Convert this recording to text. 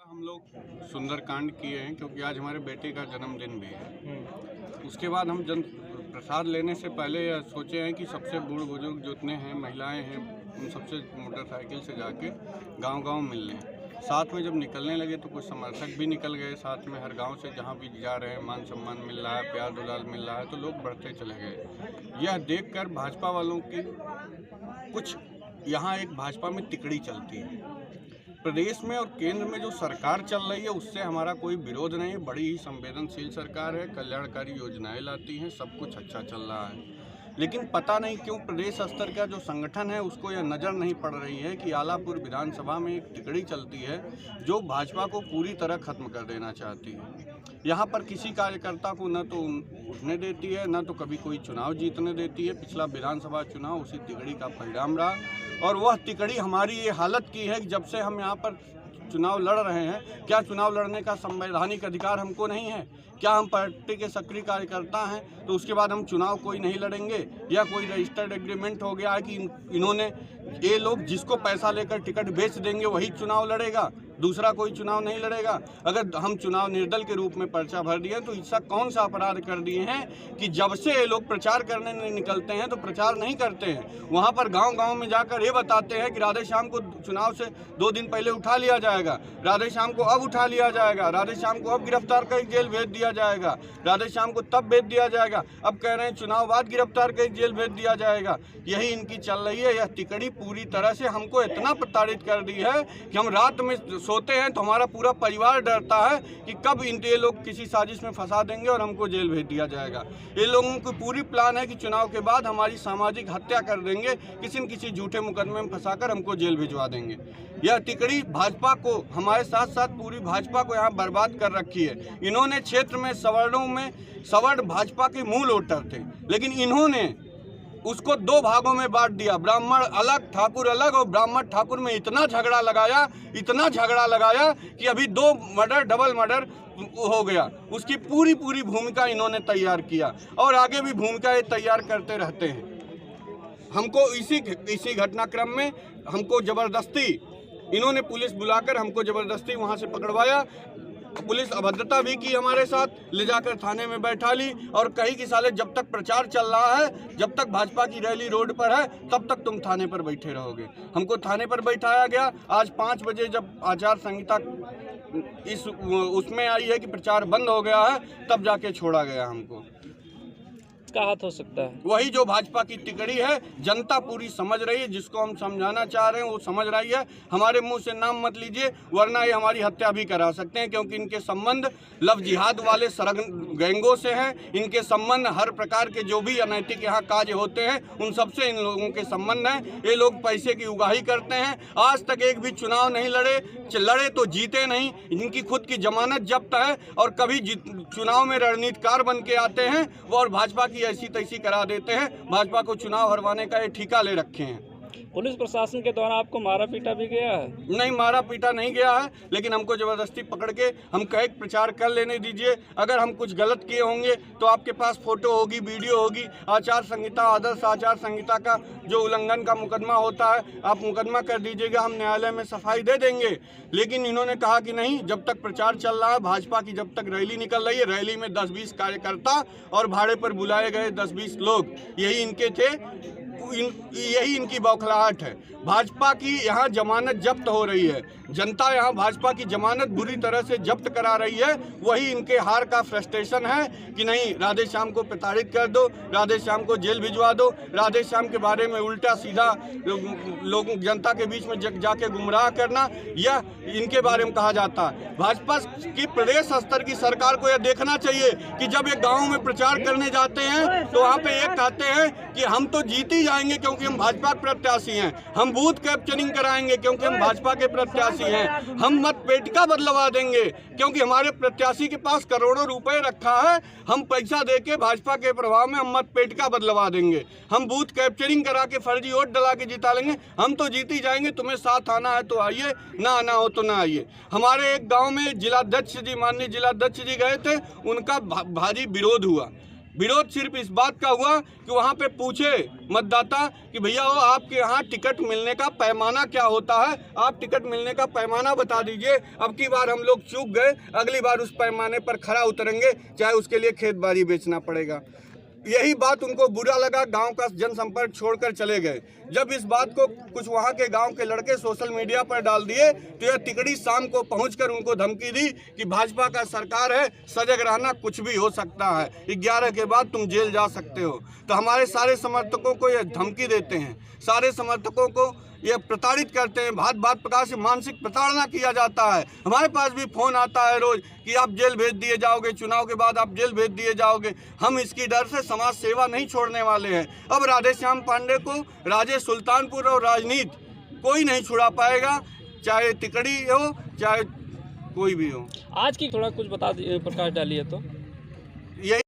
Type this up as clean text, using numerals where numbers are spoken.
हम लोग सुंदरकांड किए हैं क्योंकि आज हमारे बेटे का जन्मदिन भी है। उसके बाद हम जन प्रसाद लेने से पहले यह सोचे हैं कि सबसे बूढ़े बुजुर्ग जितने हैं, महिलाएं हैं, उन सबसे मोटरसाइकिल से जाके गांव-गांव मिल लें। साथ में जब निकलने लगे तो कुछ समर्थक भी निकल गए साथ में। हर गांव से जहां भी जा रहे हैं मान सम्मान मिल रहा है, प्यार दुलार मिल रहा है, तो लोग बढ़ते चले गए। यह देखकर भाजपा वालों की कुछ यहाँ एक भाजपा में तिकड़ी चलती है। प्रदेश में और केंद्र में जो सरकार चल रही है उससे हमारा कोई विरोध नहीं। बड़ी ही संवेदनशील सरकार है, कल्याणकारी योजनाएं लाती हैं, सब कुछ अच्छा चल रहा है। लेकिन पता नहीं क्यों प्रदेश स्तर का जो संगठन है उसको यह नज़र नहीं पड़ रही है कि आलापुर विधानसभा में एक तिकड़ी चलती है जो भाजपा को पूरी तरह खत्म कर देना चाहती है। यहाँ पर किसी कार्यकर्ता को न तो उठने देती है, न तो कभी कोई चुनाव जीतने देती है। पिछला विधानसभा चुनाव उसी तिकड़ी का परिणाम रहा और वह तिकड़ी हमारी ये हालत की है कि जब से हम यहाँ पर चुनाव लड़ रहे हैं, क्या चुनाव लड़ने का संवैधानिक अधिकार हमको नहीं है? क्या हम पार्टी के सक्रिय कार्यकर्ता हैं तो उसके बाद हम चुनाव कोई नहीं लड़ेंगे? या कोई रजिस्टर्ड एग्रीमेंट हो गया है कि इन्होंने ये लोग जिसको पैसा लेकर टिकट बेच देंगे वही चुनाव लड़ेगा, दूसरा कोई चुनाव नहीं लड़ेगा? अगर हम चुनाव निर्दल के रूप में पर्चा भर दिए तो ऐसा कौन सा अपराध कर दिए हैं कि जब से ये लोग प्रचार करने निकलते हैं तो प्रचार नहीं करते हैं। वहाँ पर गांव-गांव में जाकर ये बताते हैं कि राधे श्याम को चुनाव से 2 दिन पहले उठा लिया जाएगा, राधे श्याम को अब उठा लिया जाएगा, राधे श्याम को अब गिरफ्तार कर जेल भेज दिया जाएगा, राधे श्याम को तब भेज दिया जाएगा, अब कह रहे हैं चुनाव बाद गिरफ्तार कर जेल भेज दिया जाएगा। यही इनकी चल रही है। यह तिकड़ी पूरी तरह से हमको इतना प्रताड़ित कर दी है कि हम रात में सोते हैं तो हमारा पूरा परिवार डरता है कि कब ये लोग किसी साजिश में फंसा देंगे और हमको जेल भेज दिया जाएगा। ये लोगों की पूरी प्लान है कि चुनाव के बाद हमारी सामाजिक हत्या कर देंगे, किसी न किसी झूठे मुकदमे में फंसाकर हमको जेल भिजवा देंगे। यह तिकड़ी भाजपा को, हमारे साथ साथ पूरी भाजपा को यहाँ बर्बाद कर रखी है। इन्होंने क्षेत्र में सवर्ण भाजपा के मूल वोटर थे, लेकिन इन्होंने उसको 2 भागों में बांट दिया, ब्राह्मण अलग ठाकुर अलग, और ब्राह्मण ठाकुर में इतना झगड़ा लगाया कि अभी 2 मर्डर, डबल मर्डर हो गया। उसकी पूरी भूमिका इन्होंने तैयार किया और आगे भी भूमिका ये तैयार करते रहते हैं। हमको इसी घटनाक्रम में हमको ज़बरदस्ती इन्होंने पुलिस बुलाकर हमको ज़बरदस्ती वहाँ से पकड़वाया। पुलिस अभद्रता भी की हमारे साथ, ले जाकर थाने में बैठा ली और कही कि साले जब तक प्रचार चल रहा है, जब तक भाजपा की रैली रोड पर है, तब तक तुम थाने पर बैठे रहोगे। हमको थाने पर बैठाया गया। आज 5 बजे जब आचार संहिता उसमें आई है कि प्रचार बंद हो गया है, तब जाके छोड़ा गया हमको। का हाथ हो सकता है वही जो भाजपा की तिकड़ी है। जनता पूरी समझ रही है, जिसको हम समझाना चाह रहे हैं वो समझ रही है। हमारे मुंह से नाम मत लीजिए वरना ये हमारी हत्या भी करा सकते हैं, क्योंकि इनके संबंध लव जिहाद वाले सरग गैंगों से हैं। इनके संबंध हर प्रकार के जो भी अनैतिक यहाँ कार्य होते हैं उन सबसे इन लोगों के संबंध हैं। ये लोग पैसे की उगाही करते हैं। आज तक एक भी चुनाव नहीं लड़े तो जीते नहीं। इनकी खुद की जमानत जब्त है और कभी चुनाव में रणनीतिकार बन के आते हैं वो और भाजपा की ऐसी तैसी करा देते हैं। भाजपा को चुनाव हरवाने का ये ठेका ले रखे हैं। पुलिस प्रशासन के द्वारा आपको मारा पीटा भी गया है? नहीं, मारा पीटा नहीं गया है, लेकिन हमको ज़बरदस्ती पकड़ के हम कहे प्रचार कर लेने दीजिए। अगर हम कुछ गलत किए होंगे तो आपके पास फोटो होगी, वीडियो होगी। आचार संहिता, आदर्श आचार संहिता का जो उल्लंघन का मुकदमा होता है, आप मुकदमा कर दीजिएगा, हम न्यायालय में सफाई दे देंगे। लेकिन इन्होंने कहा कि नहीं, जब तक प्रचार चल रहा है, भाजपा की जब तक रैली निकल रही है, रैली में 10-20 कार्यकर्ता और भाड़े पर बुलाए गए 10-20 लोग, यही इनके थे। यही इनकी बौखलाहट है। भाजपा की यहाँ जमानत जब्त हो रही है। जनता यहाँ भाजपा की जमानत बुरी तरह से जब्त करा रही है। वही इनके हार का फ्रस्ट्रेशन है कि नहीं, राधे श्याम को प्रताड़ित कर दो, राधे श्याम को जेल भिजवा दो, राधे श्याम के बारे में उल्टा सीधा लोगों जनता के बीच में जाके गुमराह करना, यह इनके बारे में कहा जाता है। भाजपा की प्रदेश स्तर की सरकार को यह देखना चाहिए कि जब ये गाँव में प्रचार करने जाते हैं तो वहाँ पे एक कहते हैं कि हम तो जीत ही जाएंगे क्योंकि हम भाजपा के प्रत्याशी हैं, हम बूथ कैप्चरिंग कराएंगे क्योंकि हम भाजपा के प्रत्याशी हैं, हम मत पेटिका बदलवा देंगे क्योंकि हमारे प्रत्याशी के पास करोड़ों रुपए रखा है, हम पैसा देके भाजपा के प्रभाव में हम मत पेटिका बदलवा देंगे, हम बूथ कैप्चरिंग करा के फर्जी वोट डला के जिता लेंगे, हम तो जीत ही जाएंगे, तुम्हें साथ आना है तो आइए, ना आना हो तो ना आइए। हमारे एक गाँव में जिलाध्यक्ष जी, माननीय जिलाध्यक्ष जी गए थे, उनका भारी विरोध हुआ। विरोध सिर्फ इस बात का हुआ कि वहाँ पे पूछे मतदाता कि भैया वो आपके यहाँ टिकट मिलने का पैमाना क्या होता है, आप टिकट मिलने का पैमाना बता दीजिए। अब की बार हम लोग चूक गए, अगली बार उस पैमाने पर खरा उतरेंगे, चाहे उसके लिए खेत बाड़ी बेचना पड़ेगा। यही बात उनको बुरा लगा, गांव का जनसंपर्क छोड़कर चले गए। जब इस बात को कुछ वहां के गांव के लड़के सोशल मीडिया पर डाल दिए तो यह तिकड़ी शाम को पहुंचकर उनको धमकी दी कि भाजपा का सरकार है, सजग रहना, कुछ भी हो सकता है, 11 के बाद तुम जेल जा सकते हो। तो हमारे सारे समर्थकों को यह धमकी देते हैं, सारे समर्थकों को ये प्रताड़ित करते हैं, भात भात प्रकार से मानसिक प्रताड़ना किया जाता है। हमारे पास भी फ़ोन आता है रोज कि आप जेल भेज दिए जाओगे, चुनाव के बाद आप जेल भेज दिए जाओगे। हम इसकी डर से समाज सेवा नहीं छोड़ने वाले हैं। अब राधेश्याम पांडे को राजे सुल्तानपुर और राजनीति कोई नहीं छुड़ा पाएगा, चाहे तिकड़ी हो चाहे कोई भी हो। आज की थोड़ा कुछ बता प्रकाश डालिए तो। यही